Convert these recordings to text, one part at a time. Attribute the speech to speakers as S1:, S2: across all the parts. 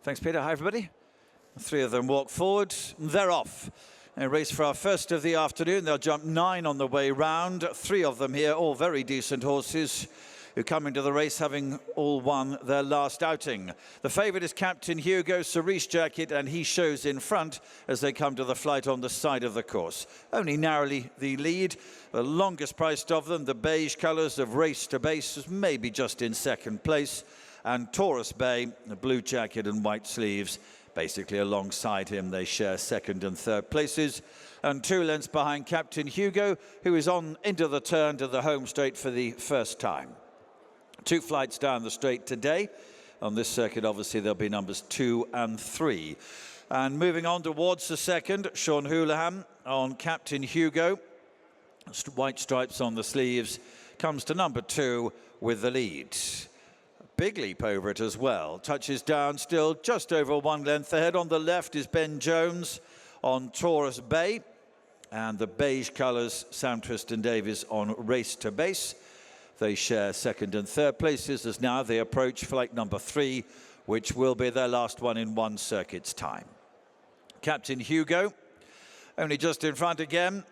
S1: Thanks, Peter. Hi, everybody. Three of them walk forward. They're off. A race for our first of the afternoon. They'll jump 9 on the way round. 3 of them here, all very decent horses who come into the race having all won their last outing. The favourite is Captain Hugo, Cerise Jacket, and he shows in front as they come to the flight on the side of the course. Only narrowly the lead. The longest priced of them, the beige colours of Race to Base, is maybe just in second place. And Taurus Bay, the blue jacket and white sleeves, basically alongside him. They share second and third places. And 2 lengths behind Captain Hugo, who is on into the turn to the home straight for the first time. 2 flights down the straight today. On this circuit, obviously, there'll be numbers 2 and 3. And moving on towards the second, Sean Houlihan on Captain Hugo. White stripes on the sleeves. Comes to number 2 with the lead. Big leap over it as well. Touches down still just over 1 length ahead. On the left is Ben Jones on Taurus Bay. And the beige colours, Sam Twiston-Davies on Race to Base. They share second and third places as now they approach flight number 3, which will be their last one in 1 circuit's time. Captain Hugo, only just in front again.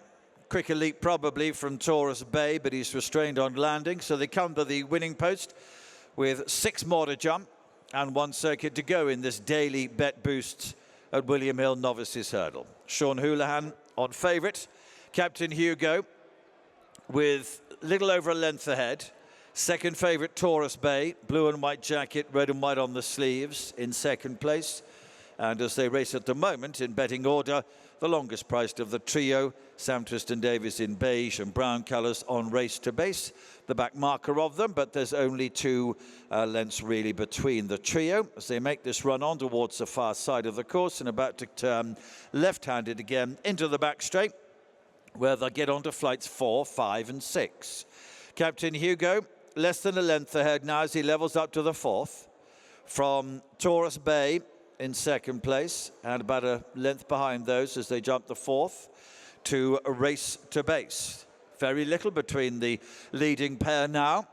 S1: Quicker leap probably from Taurus Bay, but he's restrained on landing. So they come to the winning post with 6 more to jump and 1 circuit to go in this daily bet boost at William Hill Novices Hurdle. Sean Houlihan on favourite. Captain Hugo with little over a length ahead. Second favourite Taurus Bay, blue and white jacket, red and white on the sleeves in second place. And as they race at the moment in betting order, the longest priced of the trio, Sam Twiston-Davies in beige and brown colours on Race to Base. The back marker of them, but there's only 2 lengths really between the trio as they make this run on towards the far side of the course and about to turn left-handed again into the back straight, where they'll get onto flights 4, 5 and 6. Captain Hugo, less than a length ahead now as he levels up to the 4th. From Taurus Bay in second place, and about a length behind those as they jump the 4th to Race to Base. Very little between the leading pair now.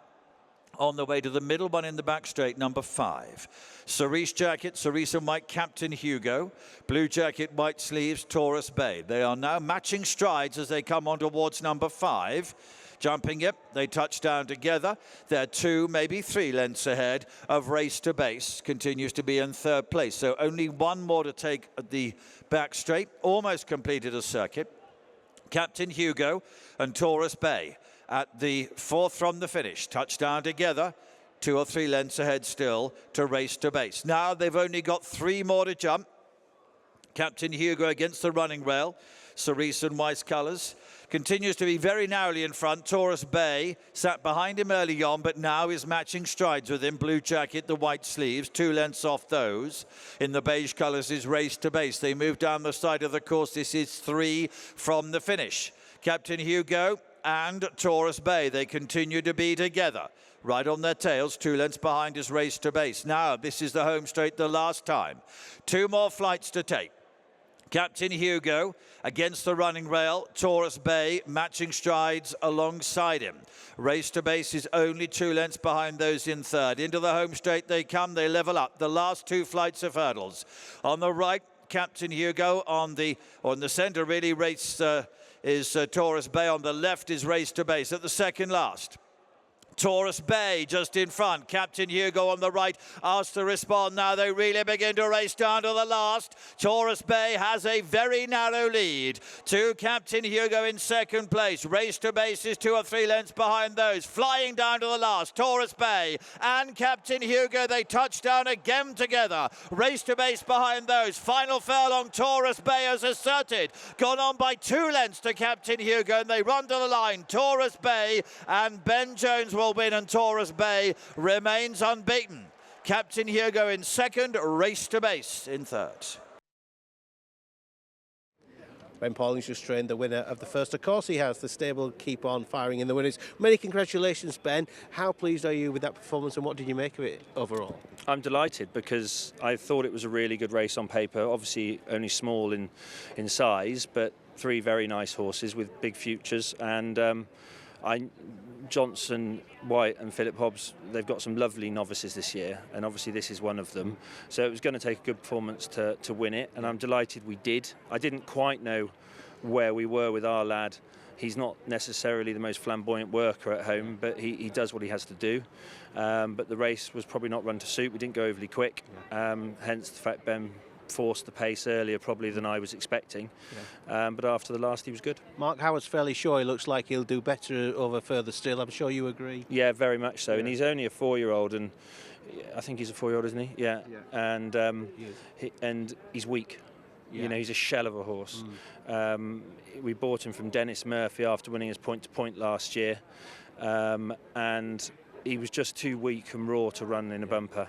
S1: On the way to the middle one in the back straight, number 5. Cerise jacket, Cerise and white, Captain Hugo. Blue jacket, white sleeves, Taurus Bay. They are now matching strides as they come on towards number 5. Jumping it, they touch down together. They're 2, maybe 3 lengths ahead of Race to Base. Continues to be in third place. So only 1 more to take at the back straight. Almost completed a circuit. Captain Hugo and Taurus Bay at the 4th from the finish. Touchdown together. 2 or 3 lengths ahead still to Race to Base. Now they've only got 3 more to jump. Captain Hugo against the running rail. Cerise and white colours. Continues to be very narrowly in front. Taurus Bay sat behind him early on, but now is matching strides with him. Blue jacket, the white sleeves, 2 lengths off those. In the beige colours is Race to Base. They move down the side of the course. This is 3 from the finish. Captain Hugo and Taurus Bay, they continue to be together. Right on their tails, 2 lengths behind is Race to Base. Now, this is the home straight the last time. 2 more flights to take. Captain Hugo against the running rail. Taurus Bay matching strides alongside him. Race to Base is only 2 lengths behind those in third. Into the home straight they come. They level up. The last 2 flights of hurdles. On the right, Captain Hugo. On the centre, really, is Taurus Bay. On the left is Race to Base at the second last. Taurus Bay just in front. Captain Hugo on the right asked to respond. Now they really begin to race down to the last. Taurus Bay has a very narrow lead to Captain Hugo in second place. Race to Base is 2 or 3 lengths behind those. Flying down to the last. Taurus Bay and Captain Hugo, they touch down again together. Race to Base behind those. Final furlong, Taurus Bay has asserted. Gone on by 2 lengths to Captain Hugo and they run to the line. Taurus Bay and Ben Jones will win and Taurus Bay remains unbeaten. Captain Hugo in second, Race to Base in third.
S2: Ben Pauling's just trained the winner of the first. Of course he has. The stable keep on firing in the winners. Many congratulations, Ben. How pleased are you with that performance and what did you make of it overall?
S3: I'm delighted because I thought it was a really good race on paper. Obviously only small in size, but 3 very nice horses with big futures, and I Johnson, White and Philip Hobbs, they've got some lovely novices this year, and obviously this is one of them. So it was going to take a good performance to win it, and I'm delighted we did. I didn't quite know where we were with our lad. He's not necessarily the most flamboyant worker at home, but he does what he has to do. But the race was probably not run to suit. We didn't go overly quick, hence the fact Ben forced the pace earlier probably than I was expecting. But after the last, he was good.
S2: Mark Howard's fairly sure he looks like he'll do better over further still. I'm sure you agree.
S3: Yeah, very much so. And he's only a 4-year-old, and I think he's a 4-year-old, isn't he? Yeah. And and he's weak. You know, he's a shell of a horse. We bought him from Dennis Murphy after winning his point-to-point last year, and he was just too weak and raw to run in a bumper.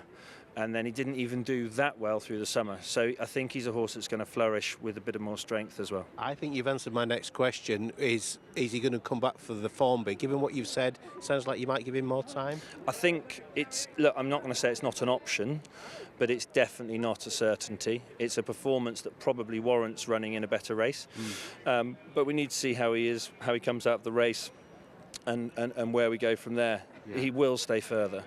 S3: And then he didn't even do that well through the summer. So I think he's a horse that's going to flourish with a bit of more strength as well.
S2: I think you've answered my next question. Is he going to come back for the Formby? Given what you've said, sounds like you might give him more time.
S3: I think look, I'm not going to say it's not an option, but it's definitely not a certainty. It's a performance that probably warrants running in a better race. But we need to see how he comes out of the race and where we go from there. He will stay further,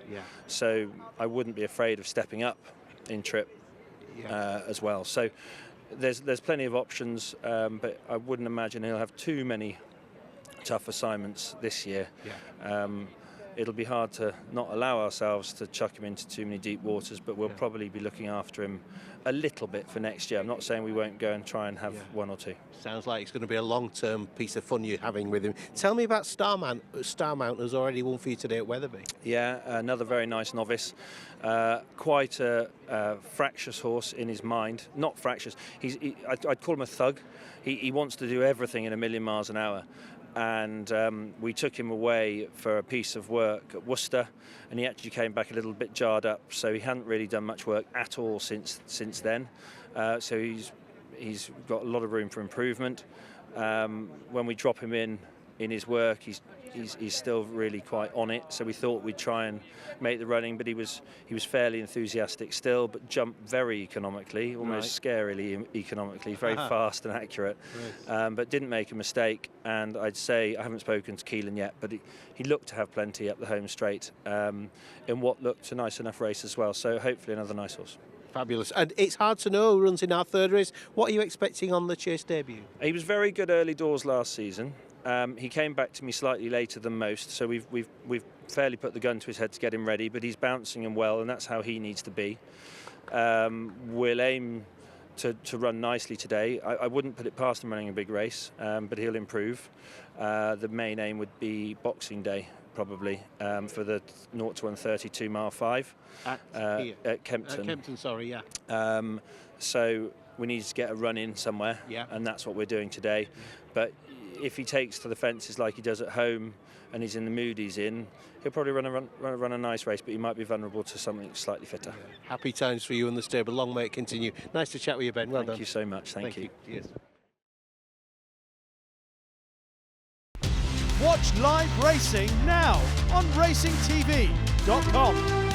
S3: so I wouldn't be afraid of stepping up in trip as well. So there's plenty of options, but I wouldn't imagine he'll have too many tough assignments this year. It'll be hard to not allow ourselves to chuck him into too many deep waters, but we'll probably be looking after him a little bit for next year. I'm not saying we won't go and try and have one or two.
S2: Sounds like it's going to be a long-term piece of fun you're having with him. Tell me about Starmount, who's already won for you today at Wetherby. Yeah,
S3: another very nice novice. Quite a fractious horse in his mind. Not fractious. I'd call him a thug. He wants to do everything in a million miles an hour. And we took him away for a piece of work at Worcester, and he actually came back a little bit jarred up, so he hadn't really done much work at all since then. So he's got a lot of room for improvement. When we drop him in his work, he's still really quite on it, so we thought we'd try and make the running, but he was fairly enthusiastic still, but jumped very economically, almost scarily economically, very fast and accurate, but didn't make a mistake. And I'd say, I haven't spoken to Keelan yet, but he looked to have plenty up the home straight in what looked a nice enough race as well, so hopefully another nice horse.
S2: Fabulous. And it's hard to know who runs in our third race. What are you expecting on the Chase debut?
S3: He was very good early doors last season. He came back to me slightly later than most, so we've fairly put the gun to his head to get him ready, but he's bouncing him well, and that's how he needs to be. We'll aim to run nicely today. I wouldn't put it past him running a big race, but he'll improve. The main aim would be Boxing Day, probably, for the 0 to 132 mile 5 at Kempton.
S2: At Kempton, sorry,
S3: So we need to get a run in somewhere, and that's what we're doing today. But if he takes to the fences like he does at home, and he's in the mood he's in, he'll probably run a nice race, but he might be vulnerable to something slightly fitter.
S2: Happy times for you in the stable. Long may it continue. Nice to chat with you, Ben. Well done.
S3: Thank you so much. Thank you.
S2: Cheers.
S4: Watch live racing now on racingtv.com.